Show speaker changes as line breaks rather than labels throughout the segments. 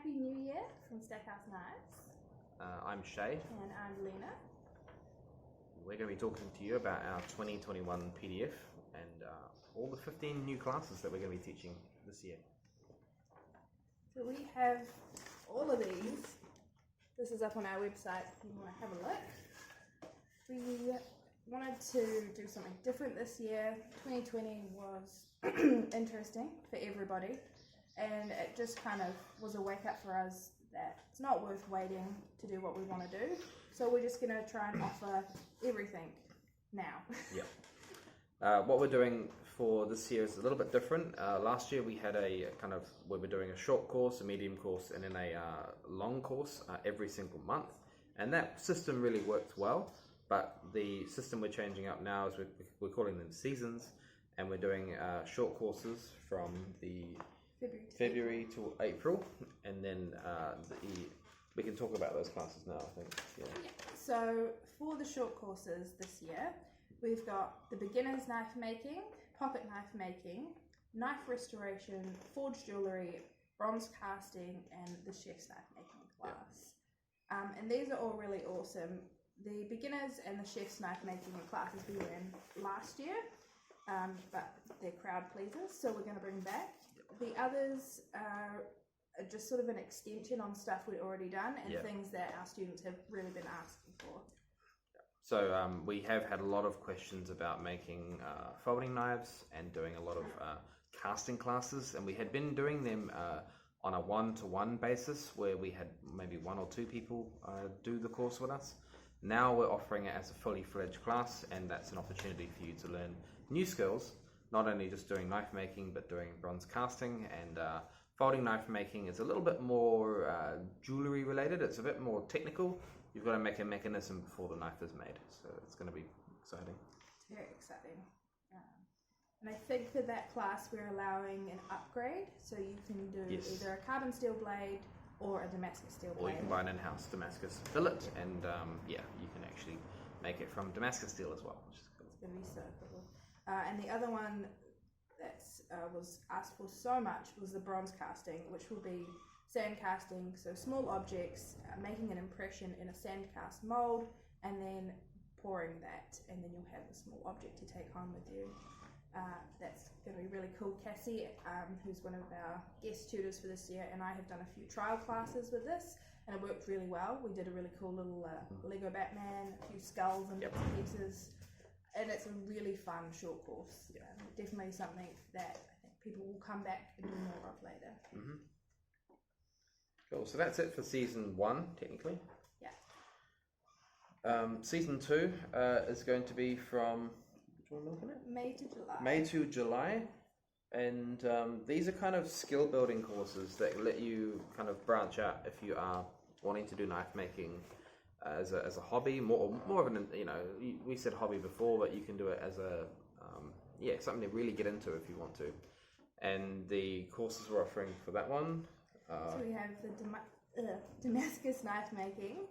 Happy New Year from Stackhouse Knives.
I'm Shay.
And I'm Lena.
We're going to be talking to you about our 2021 PDF and all the 15 new classes that we're going to be teaching this year.
So we have all of these. This is up on our website if you want to have a look. We wanted to do something different this year. 2020 was interesting for everybody, and it just kind of was a wake up for us that it's not worth waiting to do what we want to do. So we're just going to try and offer everything now.
Yeah. What we're doing for this year is a little bit different. Last year we had we were doing a short course, a medium course, and then a long course every single month. And that system really worked well. But the system we're changing up now is we're calling them seasons, and we're doing short courses from the February to April, and then we can talk about those classes now, I think. Yeah.
So for the short courses this year, we've got the beginner's knife making, pocket knife making, knife restoration, forged jewellery, bronze casting, and the chef's knife making class. Yeah. And these are all really awesome. The beginners and the chef's knife making classes we ran last year, but they're crowd pleasers, so we're going to bring back. The others are just sort of an extension on stuff we'd already done and things that our students have really been asking for.
So we have had a lot of questions about making folding knives and doing a lot of casting classes, and we had been doing them on a one-to-one basis where we had maybe one or two people do the course with us. Now we're offering it as a fully fledged class, and that's an opportunity for you to learn new skills, not only just doing knife making, but doing bronze casting, and folding knife making is a little bit more jewellery related. It's a bit more technical. You've got to make a mechanism before the knife is made, so it's going to be exciting.
It's very exciting. And I think for that class we're allowing an upgrade, so you can do either a carbon steel blade or a Damascus steel blade.
Or you can buy an in-house Damascus fillet, and you can actually make it from Damascus steel as well, which is cool.
It's going to be so cool. And the other one that was asked for so much was the bronze casting, which will be sand casting, so small objects, making an impression in a sand cast mold, and then pouring that, and then you'll have a small object to take home with you. That's going to be really cool. Cassie, who's one of our guest tutors for this year, and I have done a few trial classes with this, and it worked really well. We did a really cool little Lego Batman, a few skulls and bits and pieces, and it's a really fun short course. Definitely something that I think people will come back and do more of later.
Mm-hmm. Cool, so that's it for season 1, technically.
Yeah.
Season 2 is going to be from...
May to July.
May to July, and these are kind of skill building courses that let you kind of branch out if you are wanting to do knife making as a hobby, more of an, we said hobby before, but you can do it as a something to really get into if you want to. And the courses we're offering for that one.
So we have the Damascus knife making,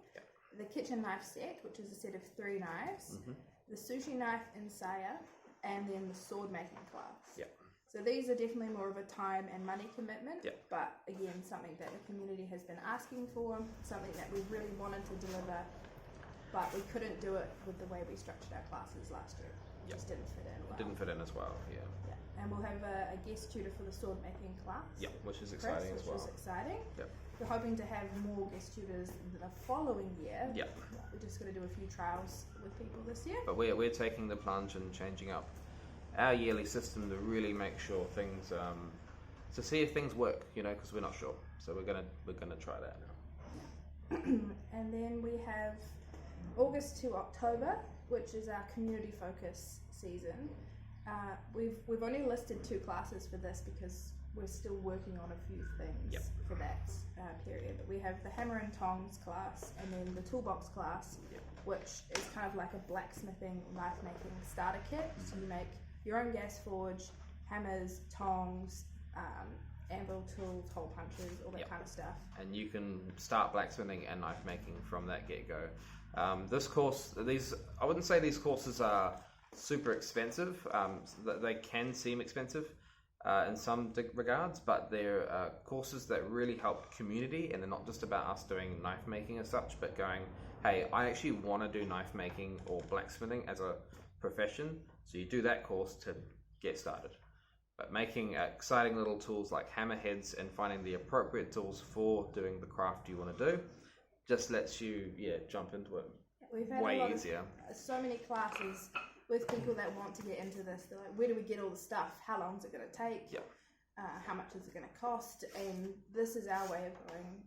the kitchen knife set, which is a set of 3 knives. Mm-hmm. The sushi knife in Saya, and then the sword making class.
Yeah.
So these are definitely more of a time and money commitment,
yeah.
But again, something that the community has been asking for, something that we really wanted to deliver, but we couldn't do it with the way we structured our classes last year. It just didn't fit in well.
It didn't fit in as well, yeah.
And we'll have a guest tutor for the sword making class.
Yeah, which is exciting as well.
Which is exciting.
Yep.
We're hoping to have more guest tutors the following year.
Yeah.
We're just going to do a few trials with people this year.
But we're taking the plunge and changing up our yearly system to really make sure things, to see if things work, because we're not sure. So we're gonna try that now.
And then we have August to October, which is our community focus season. We've only listed 2 classes for this because we're still working on a few things for that period. But we have the hammer and tongs class, and then the toolbox class, which is kind of like a blacksmithing, knife making starter kit. So you make your own gas forge, hammers, tongs, anvil tools, hole punches, all that kind of stuff. And
you can start blacksmithing and knife making from that get-go. This course, I wouldn't say these courses are super expensive. They can seem expensive, in some regards, but they're courses that really help community, and they're not just about us doing knife making as such, but going, hey, I actually want to do knife making or blacksmithing as a profession, so you do that course to get started. But making exciting little tools like hammerheads and finding the appropriate tools for doing the craft you want to do just lets you jump into it
We've had
way easier.
So many classes with people that want to get into this. They're like, where do we get all the stuff? How long is it going to take?
Yep.
How much is it going to cost? And this is our way of going,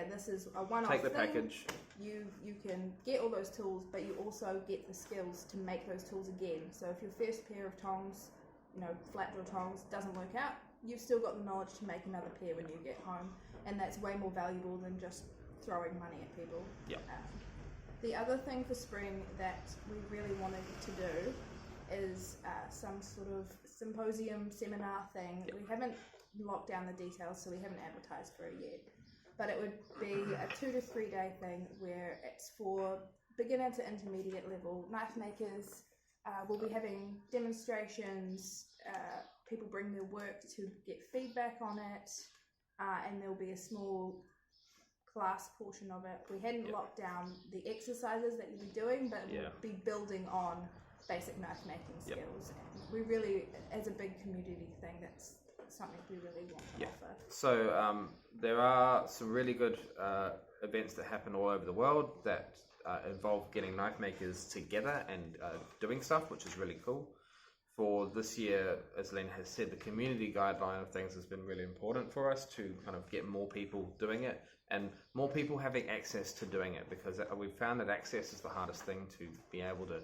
this is a one-off
Take the
thing.
package.
You can get all those tools, but you also get the skills to make those tools again. So if your first pair of tongs, flat drill tongs, doesn't work out, you've still got the knowledge to make another pair when you get home. And that's way more valuable than just throwing money at people.
Yep.
The other thing for spring that we really wanted to do is some sort of symposium, seminar thing.
Yep.
We haven't locked down the details, so we haven't advertised for it yet. But it would be a 2 to 3 day thing where it's for beginner to intermediate level knife makers. We'll be having demonstrations, people bring their work to get feedback on it, and there'll be a small class portion of it. We hadn't locked down the exercises that you'll be doing, but we'll be building on basic knife making skills. And we really, as a big community thing, that's something we really want to offer.
So there are some really good events that happen all over the world that involve getting knife makers together and doing stuff, which is really cool. For this year, as Len has said, the community guideline of things has been really important for us to kind of get more people doing it and more people having access to doing it, because we've found that access is the hardest thing to be able to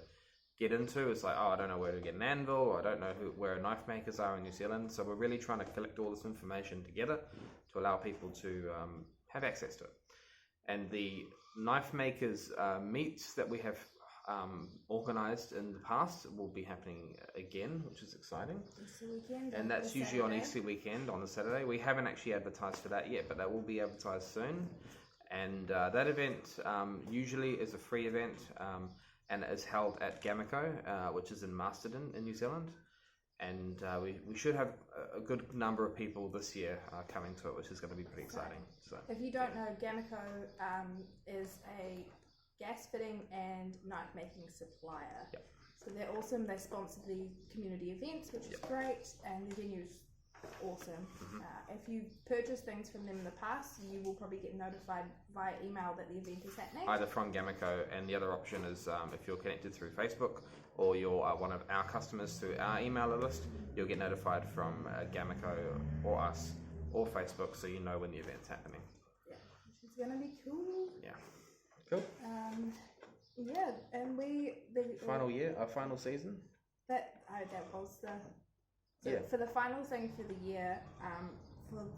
get into. It's like, I don't know where to get an anvil, or I don't know where knife makers are in New Zealand. So we're really trying to collect all this information together to allow people to have access to it. And the knife makers meets that we have organised in the past will be happening again, which is exciting.
Easter weekend,
and that's usually on Easter weekend on the Saturday. We haven't actually advertised for that yet, but that will be advertised soon. And that event usually is a free event, and it is held at Gamico, which is in Masterton in New Zealand. And we should have a good number of people this year coming to it, which is going to be pretty exciting. So,
if you don't know, Gamico is a gas fitting and knife making supplier.
Yep.
So they're awesome. They sponsor the community events, which is great, and the venue's awesome. If you purchase things from them in the past, you will probably get notified via email that the event is happening.
Either from Gamico, and the other option is if you're connected through Facebook or you're one of our customers through our emailer list, you'll get notified from Gamico or us or Facebook, so you know when the event's happening.
Yeah, which is going to be cool.
Yeah. Cool.
And
Our final season.
That was for the final thing for the year.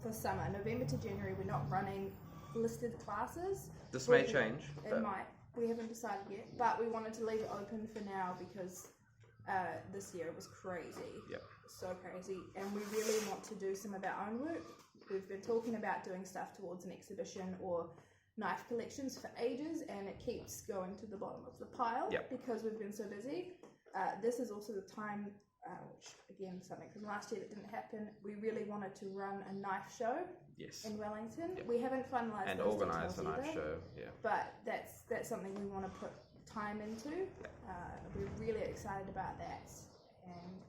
For summer, November to January, we're not running listed classes.
This may change.
It might. We haven't decided yet, but we wanted to leave it open for now because this year it was crazy.
Yep.
So crazy, and we really want to do some of our own work. We've been talking about doing stuff towards an exhibition or knife collections for ages, and it keeps going to the bottom of the pile because we've been so busy. This is also the time, which again, something from last year that didn't happen. We really wanted to run a knife show in Wellington.
Yep.
We haven't finalised
and
those
organise a
details
knife
either,
show. Yeah.
but that's something we want to put time into. We're really excited about that, and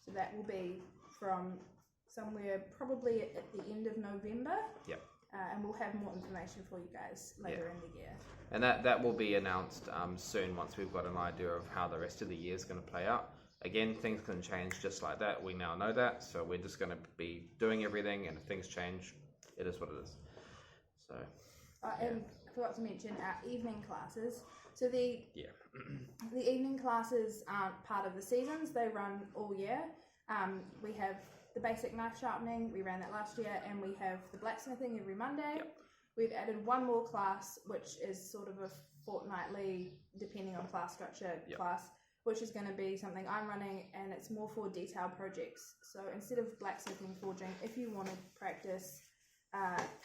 so that will be from somewhere probably at the end of November.
Yep.
And we'll have more information for you guys later in the year.
And that will be announced soon once we've got an idea of how the rest of the year is going to play out. Again, things can change just like that. We now know that, so we're just going to be doing everything, and if things change, it is what it is. So.
And I forgot to mention our evening classes. So the evening classes aren't part of the seasons; they run all year. We have the basic knife sharpening, we ran that last year, and we have the blacksmithing every Monday.
Yep.
We've added one more class, which is sort of a fortnightly, depending on class structure, class, which is going to be something I'm running, and it's more for detail projects. So instead of blacksmithing, forging, if you want to practice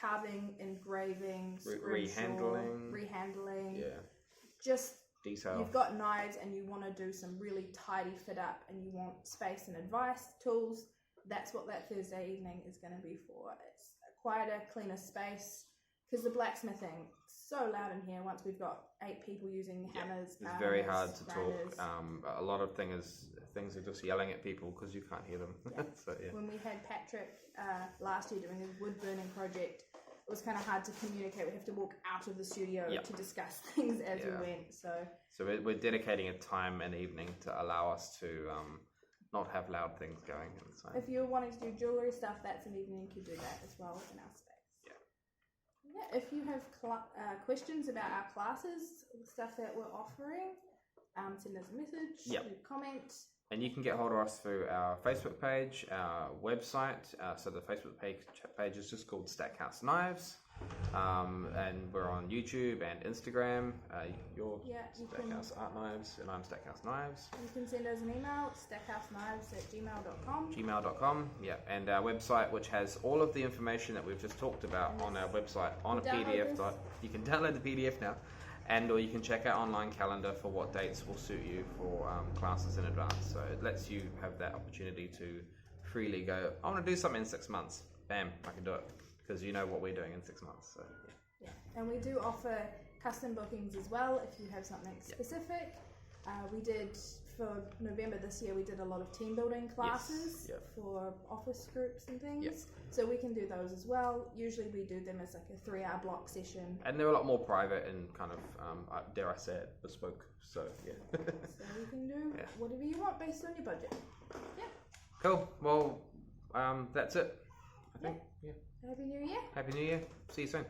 carving, engraving, rehandling, just
detail.
You've got knives and you want to do some really tidy fit up, and you want space and advice, tools. that's what that Thursday evening is going to be for. It's a quieter, cleaner space because the blacksmithing so loud in here. Once we've got 8 people using hammers,
it's very hard to
grinders.
talk. A lot of things are just yelling at people because you can't hear them.
Yeah.
So yeah.
When we had Patrick last year doing his wood burning project, it was kind of hard to communicate. We have to walk out of the studio to discuss things as we went. So
we're dedicating a time and evening to allow us to not have loud things going inside.
if you're wanting to do jewellery stuff, that's an evening you could do that as well in our space. Yeah, if you have questions about our classes, the stuff that we're offering, send us a message, leave a comment.
And you can get hold of us through our Facebook page, our website. So the Facebook page is just called Stackhouse Knives. And we're on YouTube and Instagram. You're Stackhouse Art Knives and I'm Stackhouse Knives.
You can send us an email, stackhouseknives@gmail.com.
gmail.com, yeah. And our website, which has all of the information that we've just talked about on our website on a PDF. You can download the PDF now. Or you can check our online calendar for what dates will suit you for classes in advance. So it lets you have that opportunity to freely go, I want to do something in 6 months. Bam, I can do it. Because you know what we're doing in 6 months. So
yeah. And we do offer custom bookings as well if you have something specific. We did, for November this year, we did a lot of team building classes for office groups and things. So we can do those as well. Usually we do them as like a 3-hour block session.
And they're a lot more private and kind of, dare I say it, bespoke. So yeah.
So you can do whatever you want based on your budget. Yeah.
Cool. Well, that's it, I think. Yeah.
Happy New Year.
Happy New Year. See you soon.